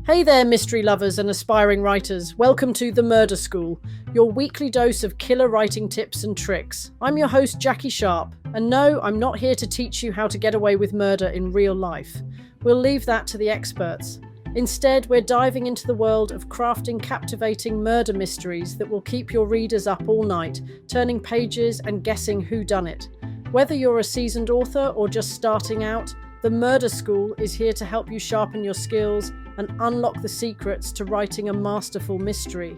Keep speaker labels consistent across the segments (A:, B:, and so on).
A: Hey there, mystery lovers and aspiring writers. Welcome to The Murder School, your weekly dose of killer writing tips and tricks. I'm your host, Jackie Sharp, and no, I'm not here to teach you how to get away with murder in real life. We'll leave that to the experts. Instead, we're diving into the world of crafting captivating murder mysteries that will keep your readers up all night, turning pages and guessing who done it. Whether you're a seasoned author or just starting out, The Murder School is here to help you sharpen your skills and unlock the secrets to writing a masterful mystery.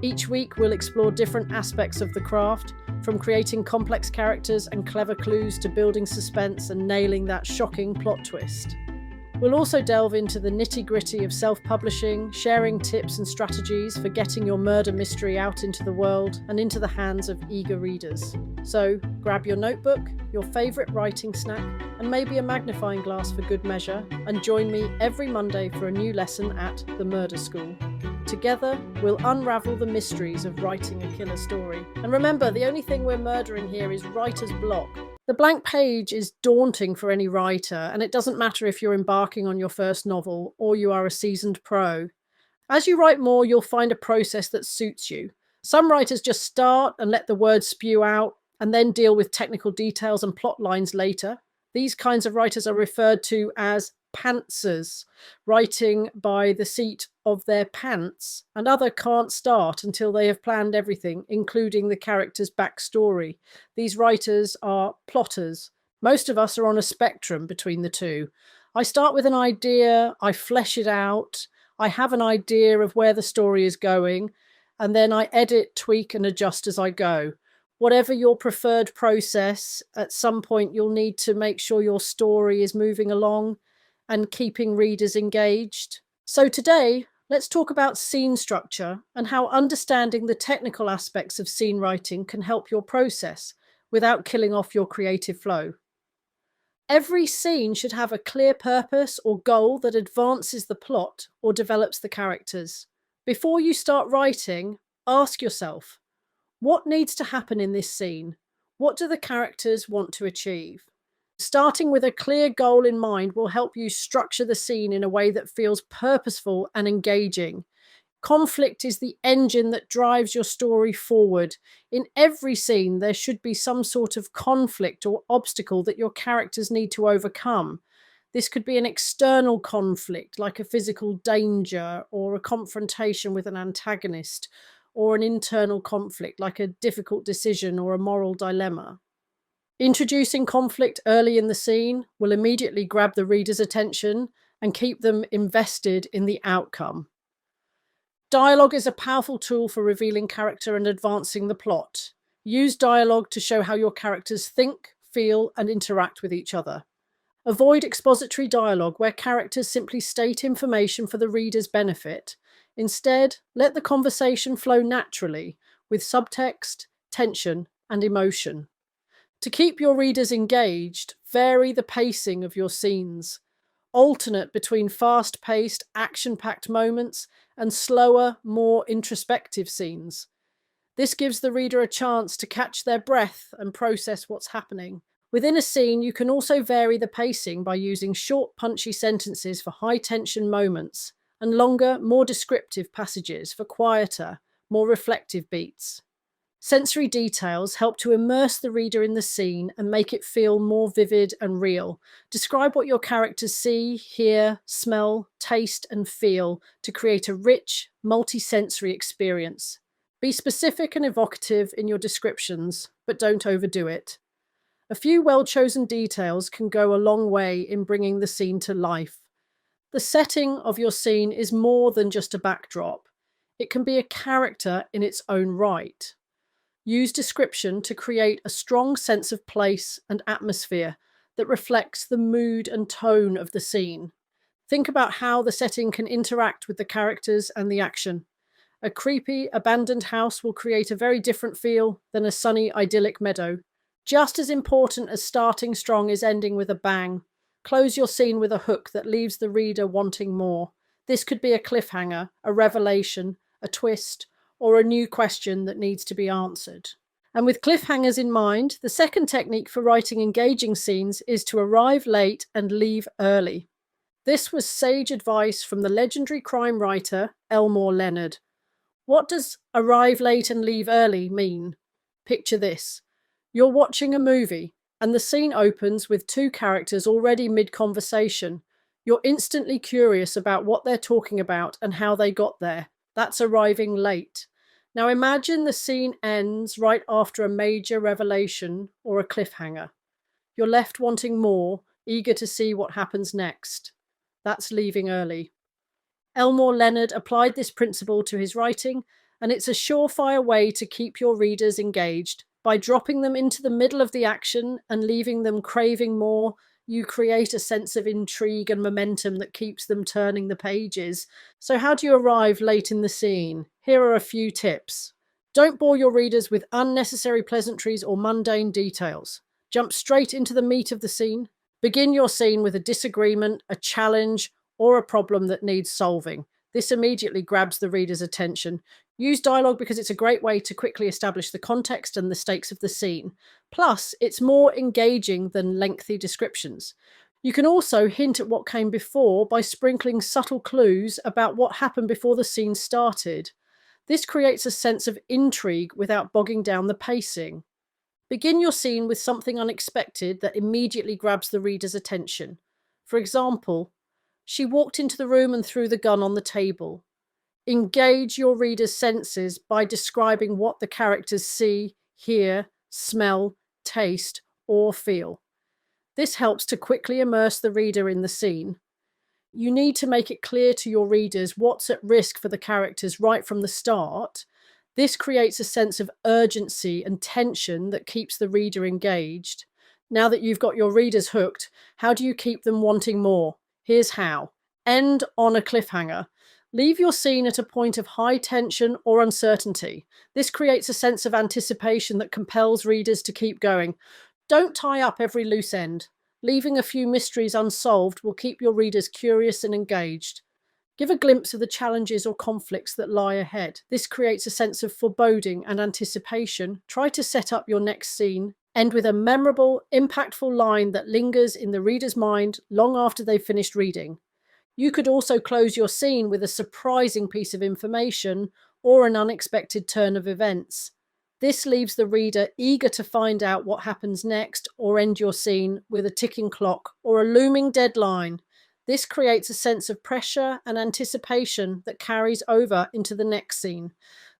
A: Each week we'll explore different aspects of the craft, from creating complex characters and clever clues to building suspense and nailing that shocking plot twist. We'll also delve into the nitty-gritty of self-publishing, sharing tips and strategies for getting your murder mystery out into the world and into the hands of eager readers. So grab your notebook, your favourite writing snack, and maybe a magnifying glass for good measure, and join me every Monday for a new lesson at The Murder School. Together, we'll unravel the mysteries of writing a killer story. And remember, the only thing we're murdering here is writer's block. The blank page is daunting for any writer, and it doesn't matter if you're embarking on your first novel or you are a seasoned pro. As you write more, you'll find a process that suits you. Some writers just start and let the words spew out, and then deal with technical details and plot lines later. These kinds of writers are referred to as pantsers, writing by the seat of their pants, and others can't start until they have planned everything, including the character's backstory. These writers are plotters. Most of us are on a spectrum between the two. I start with an idea, I flesh it out, I have an idea of where the story is going, and then I edit, tweak, and adjust as I go. Whatever your preferred process, at some point you'll need to make sure your story is moving along and keeping readers engaged. So today, let's talk about scene structure and how understanding the technical aspects of scene writing can help your process without killing off your creative flow. Every scene should have a clear purpose or goal that advances the plot or develops the characters. Before you start writing, ask yourself, what needs to happen in this scene? What do the characters want to achieve? Starting with a clear goal in mind will help you structure the scene in a way that feels purposeful and engaging. Conflict is the engine that drives your story forward. In every scene, there should be some sort of conflict or obstacle that your characters need to overcome. This could be an external conflict, like a physical danger or a confrontation with an antagonist, or an internal conflict, like a difficult decision or a moral dilemma. Introducing conflict early in the scene will immediately grab the reader's attention and keep them invested in the outcome. Dialogue is a powerful tool for revealing character and advancing the plot. Use dialogue to show how your characters think, feel, and interact with each other. Avoid expository dialogue where characters simply state information for the reader's benefit. Instead, let the conversation flow naturally with subtext, tension, and emotion. To keep your readers engaged, vary the pacing of your scenes. Alternate between fast-paced, action-packed moments and slower, more introspective scenes. This gives the reader a chance to catch their breath and process what's happening. Within a scene, you can also vary the pacing by using short, punchy sentences for high-tension moments and longer, more descriptive passages for quieter, more reflective beats. Sensory details help to immerse the reader in the scene and make it feel more vivid and real. Describe what your characters see, hear, smell, taste, and feel to create a rich, multi-sensory experience. Be specific and evocative in your descriptions, but don't overdo it. A few well-chosen details can go a long way in bringing the scene to life. The setting of your scene is more than just a backdrop. It can be a character in its own right. Use description to create a strong sense of place and atmosphere that reflects the mood and tone of the scene. Think about how the setting can interact with the characters and the action. A creepy, abandoned house will create a very different feel than a sunny, idyllic meadow. Just as important as starting strong is ending with a bang. Close your scene with a hook that leaves the reader wanting more. This could be a cliffhanger, a revelation, a twist, or a new question that needs to be answered. And with cliffhangers in mind, the second technique for writing engaging scenes is to arrive late and leave early. This was sage advice from the legendary crime writer Elmore Leonard. What does arrive late and leave early mean? Picture this. You're watching a movie, and the scene opens with two characters already mid conversation. You're instantly curious about what they're talking about and how they got there. That's arriving late. Now imagine the scene ends right after a major revelation or a cliffhanger. You're left wanting more, eager to see what happens next. That's leaving early. Elmore Leonard applied this principle to his writing, and it's a surefire way to keep your readers engaged. By dropping them into the middle of the action and leaving them craving more, you create a sense of intrigue and momentum that keeps them turning the pages. So, how do you arrive late in the scene? Here are a few tips. Don't bore your readers with unnecessary pleasantries or mundane details. Jump straight into the meat of the scene. Begin your scene with a disagreement, a challenge, or a problem that needs solving. This immediately grabs the reader's attention. Use dialogue because it's a great way to quickly establish the context and the stakes of the scene. Plus, it's more engaging than lengthy descriptions. You can also hint at what came before by sprinkling subtle clues about what happened before the scene started. This creates a sense of intrigue without bogging down the pacing. Begin your scene with something unexpected that immediately grabs the reader's attention. For example, she walked into the room and threw the gun on the table. Engage your reader's senses by describing what the characters see, hear, smell, taste, or feel. This helps to quickly immerse the reader in the scene. You need to make it clear to your readers what's at risk for the characters right from the start. This creates a sense of urgency and tension that keeps the reader engaged. Now that you've got your readers hooked, how do you keep them wanting more? Here's how. End on a cliffhanger. Leave your scene at a point of high tension or uncertainty. This creates a sense of anticipation that compels readers to keep going. Don't tie up every loose end. Leaving a few mysteries unsolved will keep your readers curious and engaged. Give a glimpse of the challenges or conflicts that lie ahead. This creates a sense of foreboding and anticipation. Try to set up your next scene. End with a memorable, impactful line that lingers in the reader's mind long after they've finished reading. You could also close your scene with a surprising piece of information or an unexpected turn of events. This leaves the reader eager to find out what happens next, or end your scene with a ticking clock or a looming deadline. This creates a sense of pressure and anticipation that carries over into the next scene.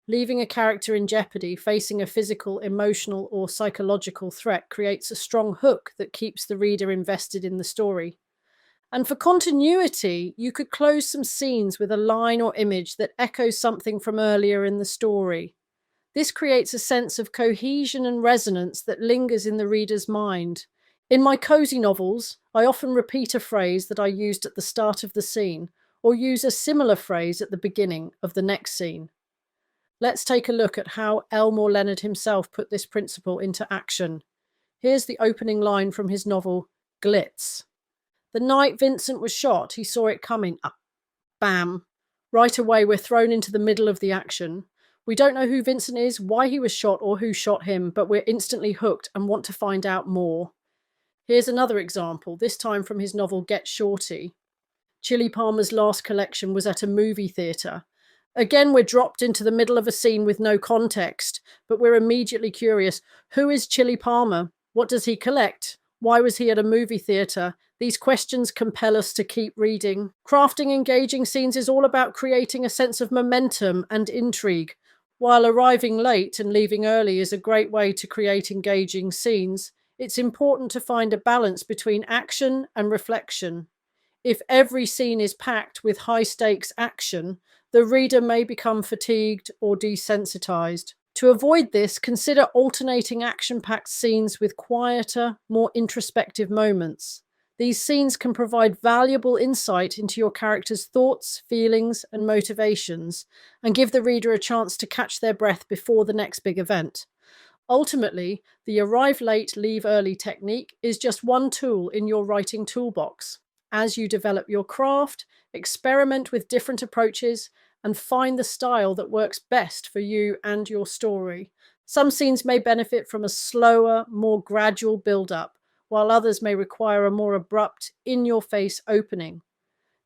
A: Leaving a character in jeopardy, facing a physical, emotional, or psychological threat creates a strong hook that keeps the reader invested in the story. And for continuity, you could close some scenes with a line or image that echoes something from earlier in the story. This creates a sense of cohesion and resonance that lingers in the reader's mind. In my cozy novels, I often repeat a phrase that I used at the start of the scene, or use a similar phrase at the beginning of the next scene. Let's take a look at how Elmore Leonard himself put this principle into action. Here's the opening line from his novel, Glitz. The night Vincent was shot, he saw it coming. Bam. Right away, we're thrown into the middle of the action. We don't know who Vincent is, why he was shot, or who shot him, but we're instantly hooked and want to find out more. Here's another example, this time from his novel Get Shorty. Chili Palmer's last collection was at a movie theatre. Again, we're dropped into the middle of a scene with no context, but we're immediately curious. Who is Chili Palmer? What does he collect? Why was he at a movie theatre? These questions compel us to keep reading. Crafting engaging scenes is all about creating a sense of momentum and intrigue. While arriving late and leaving early is a great way to create engaging scenes, it's important to find a balance between action and reflection. If every scene is packed with high-stakes action, the reader may become fatigued or desensitized. To avoid this, consider alternating action-packed scenes with quieter, more introspective moments. These scenes can provide valuable insight into your character's thoughts, feelings, and motivations, and give the reader a chance to catch their breath before the next big event. Ultimately, the arrive late, leave early technique is just one tool in your writing toolbox. As you develop your craft, experiment with different approaches, and find the style that works best for you and your story. Some scenes may benefit from a slower, more gradual build-up, while others may require a more abrupt, in-your-face opening.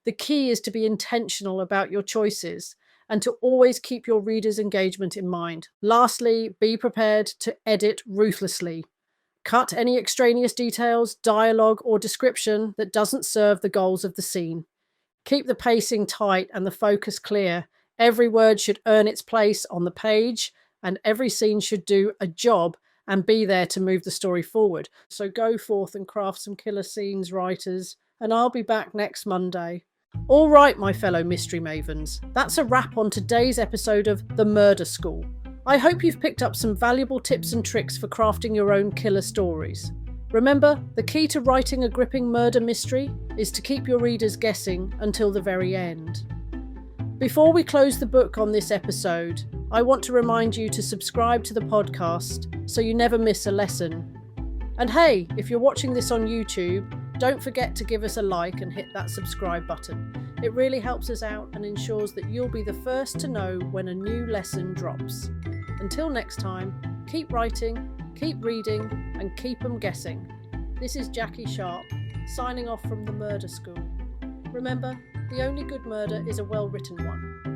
A: The key is to be intentional about your choices and to always keep your readers' engagement in mind. Lastly, be prepared to edit ruthlessly. Cut any extraneous details, dialogue, or description that doesn't serve the goals of the scene. Keep the pacing tight and the focus clear. Every word should earn its place on the page, and every scene should do a job and be there to move the story forward. So go forth and craft some killer scenes, writers, and I'll be back next Monday. All right, my fellow mystery mavens, that's a wrap on today's episode of The Murder School. I hope you've picked up some valuable tips and tricks for crafting your own killer stories. Remember, the key to writing a gripping murder mystery is to keep your readers guessing until the very end. Before we close the book on this episode, I want to remind you to subscribe to the podcast so you never miss a lesson. And hey, if you're watching this on YouTube, don't forget to give us a like and hit that subscribe button. It really helps us out and ensures that you'll be the first to know when a new lesson drops. Until next time, keep writing, keep reading, and keep 'em guessing. This is Jackie Sharp, signing off from The Murder School. Remember, the only good murder is a well-written one.